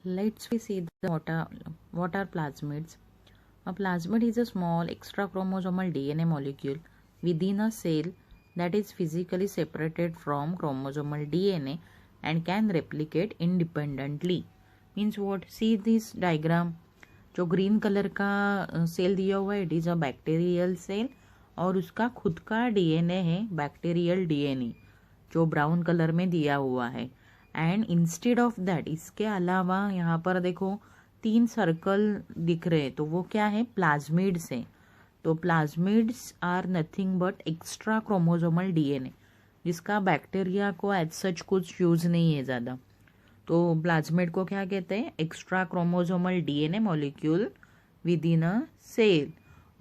Let's we see what are plasmids. A plasmid is a small extra chromosomal DNA molecule within a cell that is physically separated from chromosomal DNA and can replicate independently. Means what? See this diagram. जो green colour का cell दिया हुआ है it is a bacterial cell और उसका खुद का DNA है बैक्टीरियल डीएनए जो ब्राउन कलर में दिया हुआ है. एंड इंस्टेड ऑफ दैट इसके अलावा यहाँ पर देखो 3 सर्कल दिख रहे हैं तो वो क्या है प्लाज्मिड्स है. तो plasmids are nothing but extra chromosomal DNA जिसका बैक्टीरिया को एज सच कुछ यूज़ नहीं है ज़्यादा. तो प्लाज्मिड को क्या कहते हैं extra chromosomal DNA molecule within a cell.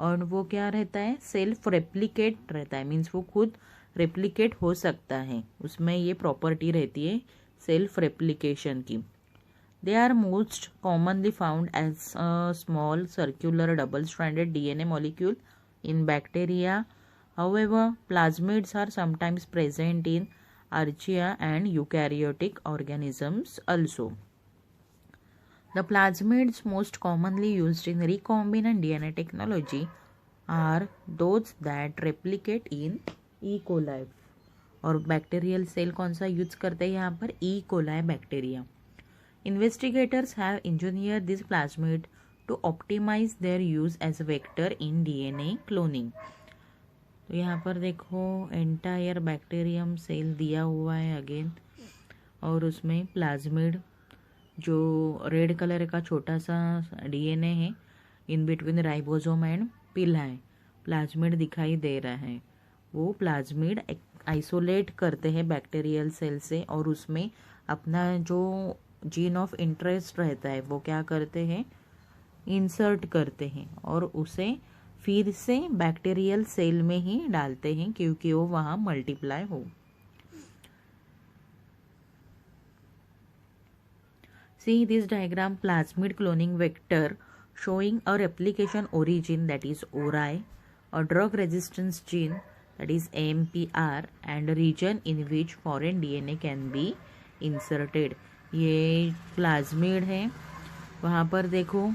और वो क्या रहता है सेल्फ रेप्लिकेट रहता है मीन्स वो खुद रेप्लिकेट हो सकता है उसमें ये प्रॉपर्टी रहती है सेल्फ रेप्लिकेशन की. They are most commonly found as a small circular double stranded DNA molecule in bacteria. However plasmids are sometimes present in archaea and eukaryotic organisms also. The plasmids most commonly used in recombinant DNA technology are those that replicate in E. coli. और bacterial cell कौन सा use करते हैं यहाँ पर E. coli bacteria. Investigators have engineered this plasmid to optimize their use as a vector in DNA cloning. तो यहाँ पर देखो एंटायर बैक्टीरियम सेल दिया हुआ है अगेन और उसमें प्लाज्मिड जो रेड कलर का छोटा सा डीएनए है इन बिटवीन राइबोसोम एंड पिला है प्लाज्मिड दिखाई दे रहा है. वो प्लाज्मिड आइसोलेट करते हैं बैक्टीरियल सेल से और उसमें अपना जो जीन ऑफ इंटरेस्ट रहता है वो क्या करते हैं इंसर्ट करते हैं और उसे फिर से बैक्टीरियल सेल में ही डालते हैं क्योंकि वो वहाँ मल्टीप्लाई हो. See this diagram plasmid cloning vector showing a replication origin that is ORI, a drug resistance gene that is AMPR and a region in which foreign DNA can be inserted. ये plasmid है वहाँ पर देखो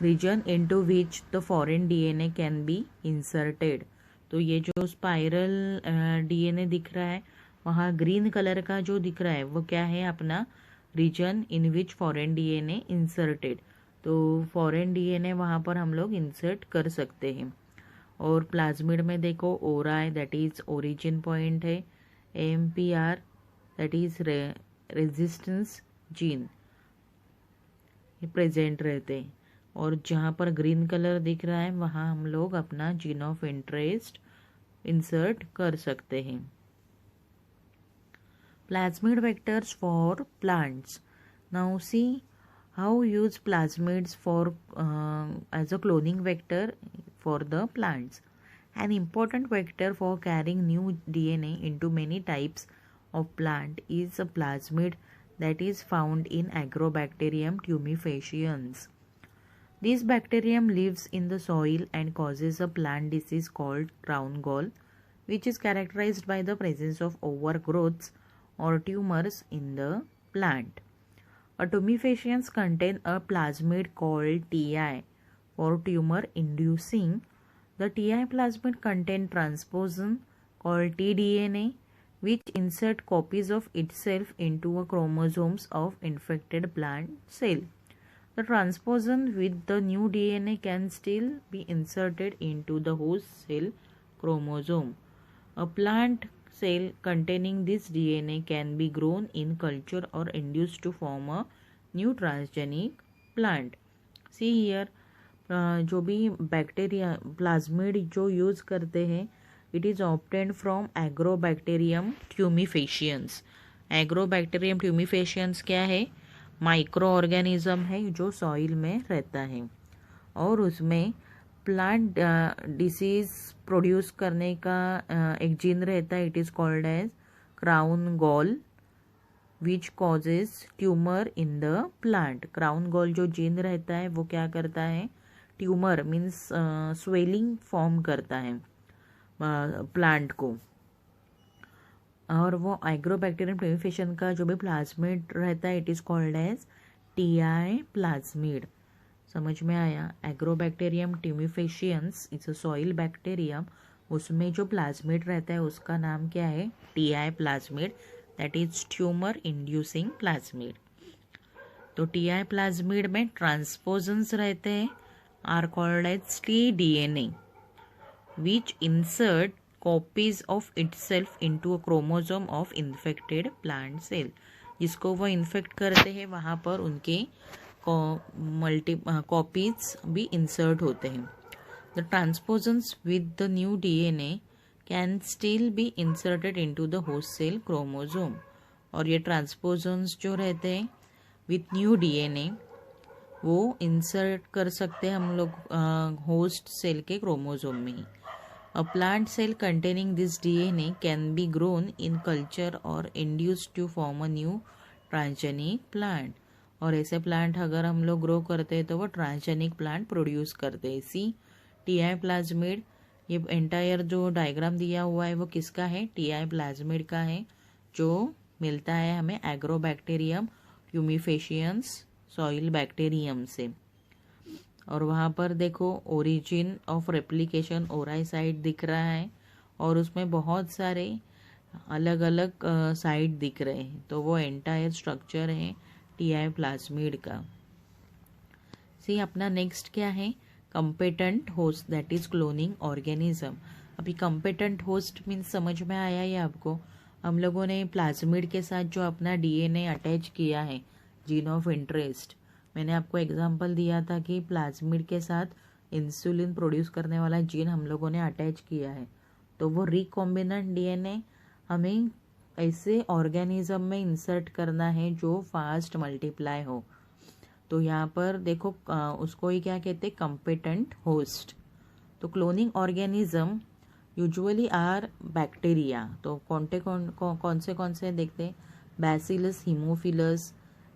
region into which the foreign DNA can be inserted. तो ये जो spiral DNA दिख रहा है वहाँ ग्रीन कलर का जो दिख रहा है वो क्या है अपना रीजन इन विच फॉरेन डीएनए इंसर्टेड. तो फॉरेन डीएनए वहाँ पर हम लोग इंसर्ट कर सकते हैं. और प्लाज्मिड में देखो ओराई दैट इज ओरिजिन पॉइंट है MPR that is resistance gene present रहते हैं और जहाँ पर ग्रीन कलर दिख रहा है वहाँ हम लोग अपना जीन ऑफ इंटरेस्ट इंसर्ट कर सकते हैं. Plasmid vectors for plants. Now see how use plasmids for as a cloning vector for the plants. An important vector for carrying new DNA into many types of plant is a plasmid that is found in Agrobacterium tumefaciens. This bacterium lives in the soil and causes a plant disease called crown gall, which is characterized by the presence of overgrowths or tumors in the plant. A tumefaciens contain a plasmid called TI for tumor inducing. The TI plasmid contain transposon called tDNA which insert copies of itself into a chromosomes of infected plant cell. The transposon with the new DNA can still be inserted into the host cell chromosome. A plant cell containing this DNA can be grown in culture or induced to form a new transgenic plant. See here, जो भी bacteria plasmid जो use करते हैं it is obtained from Agrobacterium tumefaciens. Agrobacterium tumefaciens क्या है micro organism है जो soil में रहता है और उसमें प्लांट डिसीज प्रोड्यूस करने का एक जीन रहता है. It is called as crown gall which causes tumour in the plant. Crown gall जो जीन रहता है वो क्या करता है ट्यूमर मीन्स स्वेलिंग फॉर्म करता है प्लांट को. और वो एग्रोबैक्टीरियम ट्यूमिफिकेशन का जो भी प्लाज्मिड रहता है it is called as TI plasmid. समझ में आया? Agrobacterium tumefaciens it's a soil bacterium, उसमें जो प्लाज्मिड रहता है उसका नाम क्या है? TI plasmid, that is tumour inducing plasmid. तो टीआई प्लाज्मिड में ट्रांसपोजन्स रहते हैं are called as T DNA which insert copies of itself into a chromosome of infected plant cell. जिसको वो इन्फेक्ट करते हैं वहाँ पर उनके मल्टी कॉपीज भी इंसर्ट होते हैं। The transposons with the new DNA can still be inserted into the host cell chromosome. और ये ट्रांसपोजन्स जो रहते हैं विथ न्यू डीएनए वो इंसर्ट कर सकते हैं हम लोग होस्ट सेल के क्रोमोसोम में ही। A plant cell containing this DNA can be grown in culture और induced to form a new transgenic plant. और ऐसे प्लांट अगर हम लोग ग्रो करते हैं तो वो ट्रांसजेनिक प्लांट प्रोड्यूस करते हैं। सी टीआई प्लाज्मिड, ये एंटायर जो डायग्राम दिया हुआ है वो किसका है? टीआई प्लाज्मिड का है, जो मिलता है हमें एग्रोबैक्टीरियम ट्यूमिफिशियंस सॉइल बैक्टीरियम से। और वहाँ पर देखो origin of replication Orai site दिख रहा है और उसमें बहुत सारे अलग अलग साइट दिख रहे हैं, तो वो एंटायर स्ट्रक्चर है टीआई प्लाज्मिड का। सी अपना नेक्स्ट क्या है? Competent host, that is cloning organism. अभी कंपेटेंट होस्ट मीन्स समझ में आया ये आपको? हम लोगों ने प्लाज्मिड के साथ जो अपना डीएनए अटैच किया है, जीन ऑफ इंटरेस्ट, मैंने आपको एग्जांपल दिया था कि प्लाज्मिड के साथ इंसुलिन प्रोड्यूस करने वाला जीन हम लोगों ने अटैच किया है। तो वो रिकॉम्बिनेंट डीएनए हमें ऐसे ऑर्गेनिज्म में इंसर्ट करना है जो फास्ट मल्टीप्लाई हो। तो यहाँ पर देखो उसको ही क्या कहते हैं? Competent host. तो cloning organism usually are bacteria. तो कौन से देखते हैं? Bacillus haemophilus,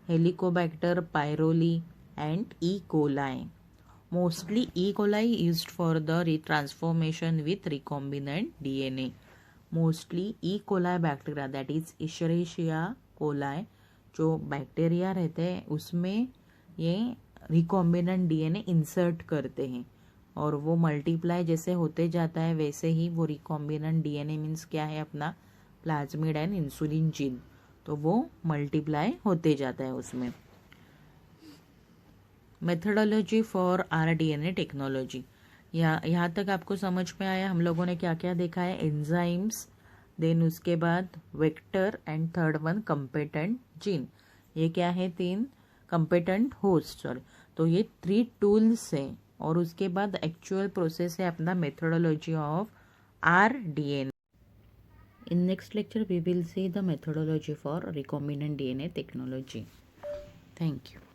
helicobacter pylori and E coli. Mostly E coli used for the transformation with recombinant DNA. Mostly E coli bacteria, that is Escherichia coli, जो bacteria रहते हैं उसमें ये रिकॉम्बिनेंट डीएनए इंसर्ट करते हैं और वो मल्टीप्लाई जैसे होते जाता है वैसे ही वो रिकॉम्बिनेंट डीएनए मीन्स क्या है? अपना प्लाज्मिड एंड इंसुलिन जीन, तो वो मल्टीप्लाई होते जाता है उसमें। मेथडोलॉजी फॉर आरडीएनए टेक्नोलॉजी, यहाँ तक आपको समझ में आया? हम लोगों ने क्या क्या देखा है? एंजाइम्स, देन उसके बाद vector and third one competent gene. ये क्या है? 3 कंपेटेंट होस्ट, सॉरी। तो ये 3 टूल्स हैं और उसके बाद एक्चुअल प्रोसेस है अपना methodology of rDNA. In next lecture we will see the methodology for recombinant DNA technology. Thank you.